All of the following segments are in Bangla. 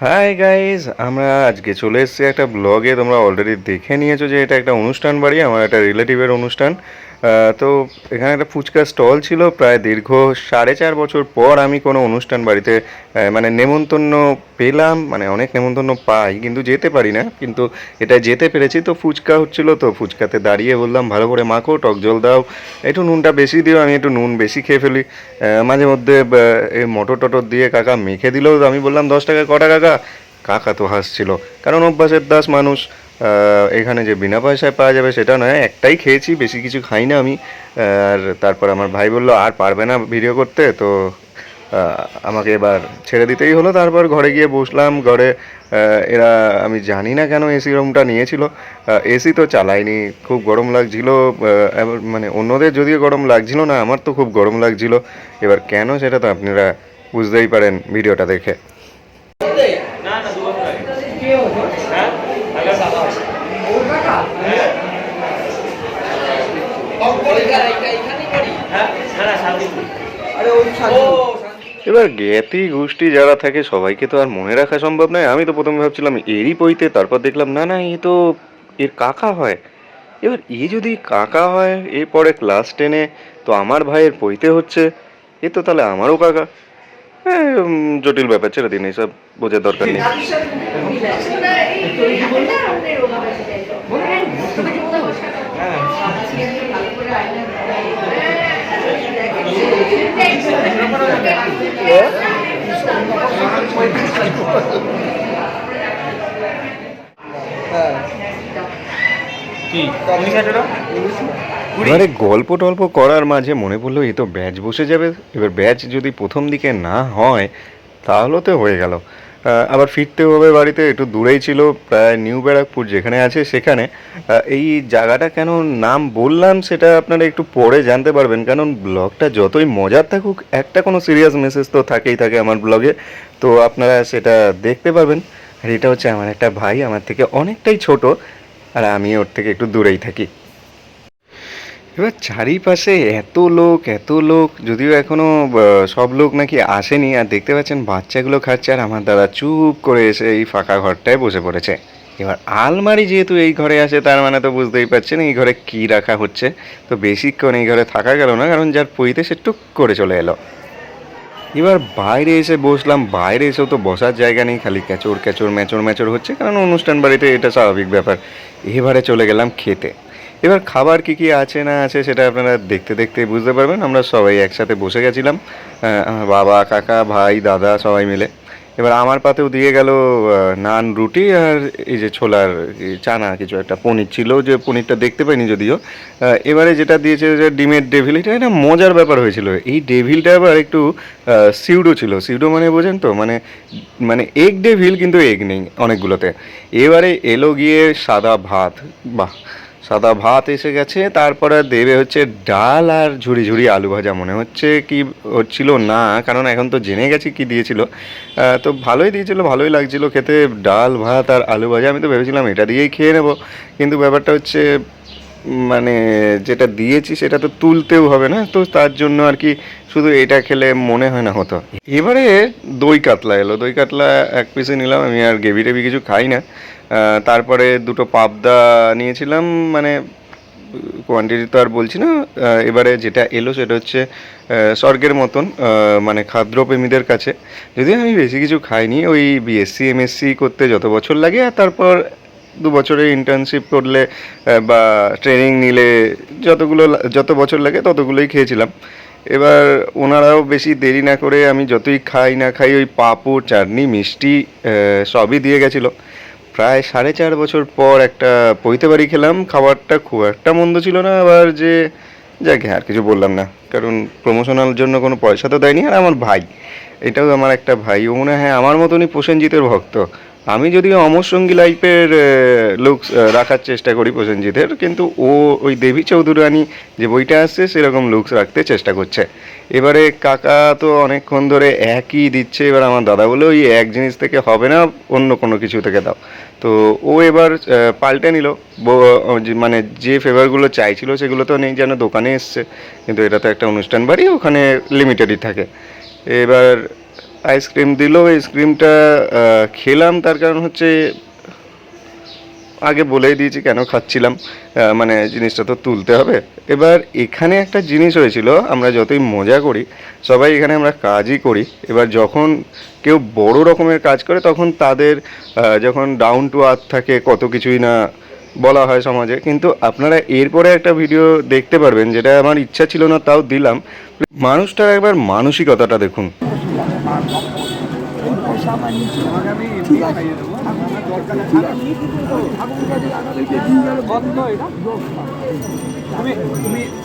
হাই গাইজ, আমরা আজকে চলে এসেছি একটা ব্লগে। তোমরা অলরেডি দেখে নিয়েছো যে এটা একটা অনুষ্ঠান বাড়ি, আমার একটা রিলেটিভের অনুষ্ঠান। তো এখানে একটা ফুচকা স্টল ছিল। প্রায় দীর্ঘ 4.5 বছর পর আমি কোনো অনুষ্ঠান বাড়িতে মানে নেমন্তন্ন পেলাম। মানে অনেক নেমন্তন্ন পাই কিন্তু যেতে পারি না, কিন্তু এটা যেতে পেরেছি। তো ফুচকা হচ্ছিল, তো ফুচকাতে দাঁড়িয়ে বললাম ভালো করে মাখো, টক জল দাও, একটু নুনটা বেশি দিও। আমি একটু নুন বেশি খেয়ে ফেলি মাঝে মধ্যে। এই মটর টটর দিয়ে কাকা মেখে দিল। আমি বললাম 10 টাকা কটা কাকা? কাকা তো হাসছিল, কারণ অভ্যাসের দাস মানুষ। এখানে যে বিনা পয়সায় পাওয়া যাবে সেটা নয়, একটাই খেয়েছি, বেশি কিছু খাই না আমি। আর তারপর আমার ভাই বলল আর পারবে না ভিডিও করতে, তো আমাকে এবার ছেড়ে দিতেই হলো। তারপর ঘরে গিয়ে বসলাম। ঘরে এরা, আমি জানি না কেন এসি রুমটা নিয়েছিল। এসি তো চালায়নি, খুব গরম লাগছিল। মানে অন্যদের যদিও গরম লাগছিল না, আমার তো খুব গরম লাগছিল। এবার কেন সেটা তো আপনারা বুঝতেই পারেন ভিডিওটা দেখে। এবার জ্ঞাতি গোষ্ঠী যারা থাকে সবাইকে তো আর মনে রাখা সম্ভব নয়। আমি তো প্রথমে ভাবছিলাম এরই পৈতে, তারপর দেখলাম না না, এ তো এর কাকা হয়। এবার এ যদি কাকা হয়, এ পরে ক্লাস 10-এ, তো আমার ভাইয়ের পৈতে হচ্ছে, এ তো তাহলে আমারও কাকা। হ্যাঁ, জটিল ব্যাপার, ছেড়ে দিন, এইসব বোঝার দরকার নেই। এবারে গল্প টল্প করার মাঝে মনে পড়লো এ তো ব্যাচ বসে যাবে। এবার ব্যাচ যদি প্রথম দিকে না হয় তাহলে তো হয়ে গেল। আবার ফিরতেও হবে বাড়িতে, একটু দূরেই ছিল, প্রায় নিউ ব্যারাকপুর যেখানে আছে সেখানে। এই জায়গাটা কেন নাম বললাম সেটা আপনারা একটু পরে জানতে পারবেন, কারণ ব্লগটা যতই মজার থাকুক একটা কোনো সিরিয়াস মেসেজ তো থাকেই থাকে আমার ব্লগে। তো আপনারা সেটা দেখতে পারবেন। আর এটা হচ্ছে আমার একটা ভাই, আমার থেকে অনেকটাই ছোট, আর আমি ওর থেকে একটু দূরেই থাকি। এবার চারিপাশে এত লোক এত লোক, যদিও এখনও সব লোক নাকি আসেনি। আর দেখতে পাচ্ছেন বাচ্চাগুলো খাচ্ছে, আর আমার দাদা চুপ করে এসে এই ফাঁকা ঘরটায় বসে পড়েছে। এবার আলমারি যেহেতু এই ঘরে আসে, তার মানে তো বুঝতেই পারছেন এই ঘরে কী রাখা হচ্ছে। তো বেশিক্ষণ এই ঘরে থাকা গেল না, কারণ যার পইতে সে টুক করে চলে এলো। এবার বাইরে এসে বসলাম। বাইরে এসেও তো বসার জায়গা নেই, খালি ক্যাচর ক্যাচর ম্যাচর ম্যাচর হচ্ছে, কারণ অনুষ্ঠান বাড়িতে এটা স্বাভাবিক ব্যাপার। এবারে চলে গেলাম খেতে। এবার খাবার কি কি আছে না আছে সেটা আপনারা দেখতে দেখতে বুঝতে পারবেন। আমরা সবাই একসাথে বসে গেছিলাম, আমার বাবা, কাকা, ভাই, দাদা সবাই মিলে। এবার আমার পাতেও দিয়ে গেল নান, রুটি, আর এই যে ছোলার চানা কিছু একটা পনির ছিল, যে পনিরটা দেখতে পাইনি যদিও। এবারে যেটা দিয়েছে যে ডিমের ডেভিল, এটা একটা মজার ব্যাপার হয়েছিল। এই ডেভিলটা আবার একটু সিউডো ছিল। সিউডো মানে বোঝেন তো, মানে মানে এগ ডেভিল, কিন্তু এগ নেই অনেকগুলোতে। এবারে এলো গিয়ে সাদা ভাত। বাহ, সাদা ভাত এসে গেছে। তারপরে দেবে হচ্ছে ডাল আর ঝুড়ি ঝুড়ি আলু ভাজা, মনে হচ্ছে কি হচ্ছিল না, কারণ এখন তো জেনে গেছি কি দিয়েছিল। তো ভালোই দিয়েছিল, ভালোই লাগছিল খেতে। ডাল ভাত আর আলু ভাজা, আমি তো ভেবেছিলাম এটা দিয়েই খেয়ে নেব, কিন্তু ব্যাপারটা হচ্ছে মানে যেটা দিয়েছি সেটা তো তুলতেও হবে না, তো তার জন্য আর কি শুধু এটা খেলে মনে হয় না হতো। এবারে দই কাতলা এলো। দই কাতলা এক পিসে নিলাম, আমি আর গ্রেভি টেভি কিছু খাই না। তারপরে দুটো পাবদা নিয়েছিলাম, মানে কোয়ান্টিটি তো আর বলছি না। এবারে যেটা এলো সেটা হচ্ছে স্বর্গের মতন, মানে খাদ্যপ্রেমীদের কাছে। যদিও আমি বেশি কিছু খাইনি, ওই বিএসসি এমএসসি করতে যত বছর লাগে, আর তারপর 2 বছরের ইন্টার্নশিপ করলে বা ট্রেনিং নিলে যত বছর লাগে ততগুলোই খেয়েছিলাম। এবার ওনারাও বেশি দেরি না করে, আমি যতই খাই না খাই, ওই পাঁপড়, চাটনি, মিষ্টি সবই দিয়ে গেছিলো। প্রায় 4.5 বছর পর একটা পৈতে বাড়ি খেলাম। খাবারটা খুব একটা মন্দ ছিল না। আবার যে যাকে আর কিছু বললাম না, কারণ প্রমোশনাল জন্য কোনো পয়সা তো দেয়নি। আর আমার ভাই, এটাও আমার একটা ভাই, ও মনে হয় আমার মতনই প্রসেনজিতের ভক্ত। আমি যদিও অমর সঙ্গী লাইফের লুকস রাখার চেষ্টা করি প্রসেনজিতের, কিন্তু ও ওই দেবী চৌধুরানী যে বইটা আসছে সেরকম লুকস রাখতে চেষ্টা করছে। এবারে কাকা তো অনেকক্ষণ ধরে একই দিচ্ছে। এবার আমার দাদা বলে ওই এক জিনিস থেকে হবে না, অন্য কোনো কিছু থেকে দাও। তো ও এবার পাল্টে নিল। মানে যে ফ্লেভারগুলো চাইছিল সেগুলো তো নেই, যেন দোকানে এসছে, কিন্তু এটা তো একটা অনুষ্ঠান বাড়ি, ওখানে লিমিটেডই থাকে। এবার আইসক্রিম দিল। আইসক্রিমটা খেলাম, তার কারণ হচ্ছে আগে বলেই দিয়েছি কেন খাচ্ছিলাম, মানে জিনিসটা তো তুলতে হবে। এবার এখানে একটা জিনিস হয়েছিল, আমরা যতই মজা করি সবাই এখানে আমরা কাজই করি, এবার যখন কেউ বড় রকমের কাজ করে তখন তাদের যখন ডাউন টু আর্থ থাকে কত কিছুই না বলা হয় সমাজে। কিন্তু আপনারা এরপরে একটা ভিডিও দেখতে পারবেন, যেটা আমার ইচ্ছা ছিল না তাও দিলাম। মানুষটার একবার মানসিকতাটা দেখুন।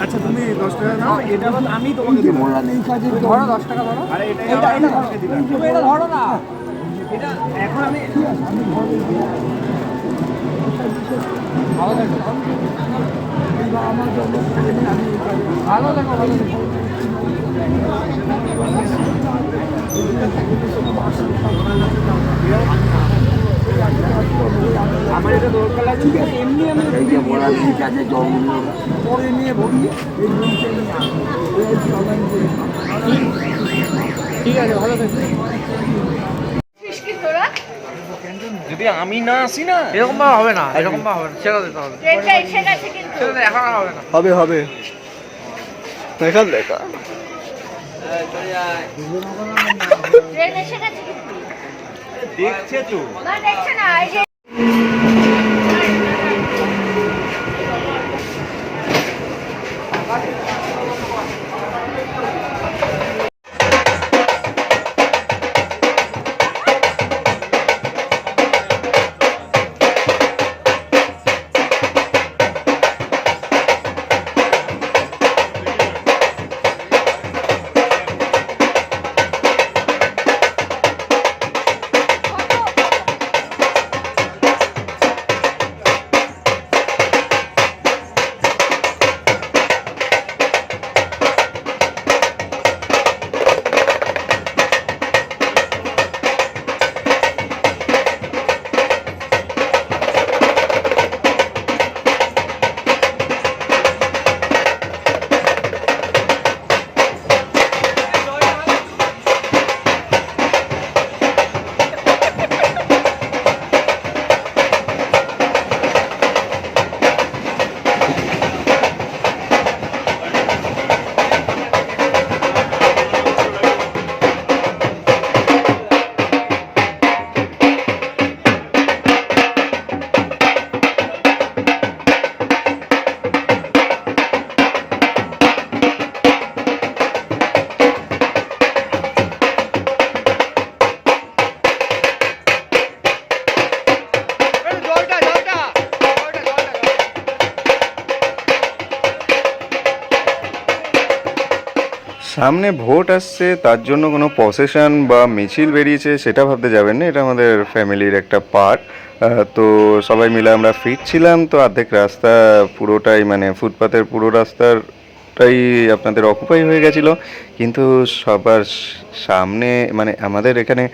আচ্ছা তুমি 10 টাকা নাও, এটা আমি তোমাকে দিব। ধরো 10 টাকা ধরো, আরে এটা তুমি এটা ধরো না, এটা এখন আমি ভালো থাকো, আমার জন্য ভালো থাকো, ভালো থাকো। আমার এটা দরকার লাগে, ঠিক আছে এমনি আমি এই যে বড়া নিয়ে কাজে জল পরে নিয়ে ভরিয়ে এই নিচে নিয়ে ঠিক আছে ভালো থাকবে। যদি আমি না আসি না এরকম ভাবে হবে না, এরকম ভাবে হবে না, সেটা দিতে হবে, সেটা এখন হবে না, হবে হবে দেখা দেখা দেখছে তো দেখছে না। সামনে ভোট আসছে, তার জন্য কোনো প্রসেশন বা মিছিল বেরিয়েছে সেটা ভাবতে যাবেন না, এটা আমাদের ফ্যামিলির একটা পার্ট। তো সবাই মিলে আমরা ফিরছিলাম, তো অর্ধেক রাস্তা পুরোটাই মানে ফুটপাতের পুরো রাস্তাটাই আপনাদের অকুপাই হয়ে গেছিলো। কিন্তু সবার সামনে মানে আমাদের এখানে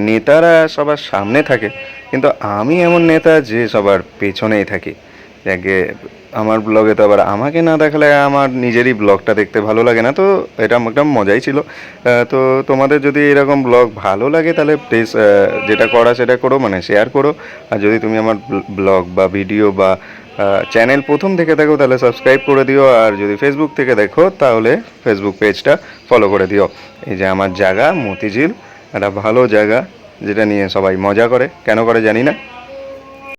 নেতারা সবার সামনে থাকে, কিন্তু আমি এমন নেতা যে সবার পেছনেই থাকি। যাকে আমার ব্লগে তো আবার আমাকে না দেখালে আমার নিজেরই ব্লগটা দেখতে ভালো লাগে না, তো এটা একটা মজাই ছিল। তো তোমাদের যদি এরকম ব্লগ ভালো লাগে তাহলে প্লিজ যেটা করা সেটা করো, মানে শেয়ার করো। আর যদি তুমি আমার ব্লগ বা ভিডিও বা চ্যানেল প্রথম থেকে থাকো তাহলে সাবস্ক্রাইব করে দিও, আর যদি ফেসবুক থেকে দেখো তাহলে ফেসবুক পেজটা ফলো করে দিও। এই যে আমার জায়গা মতিঝিল, একটা ভালো জায়গা যেটা নিয়ে সবাই মজা করে, কেন করে জানি না।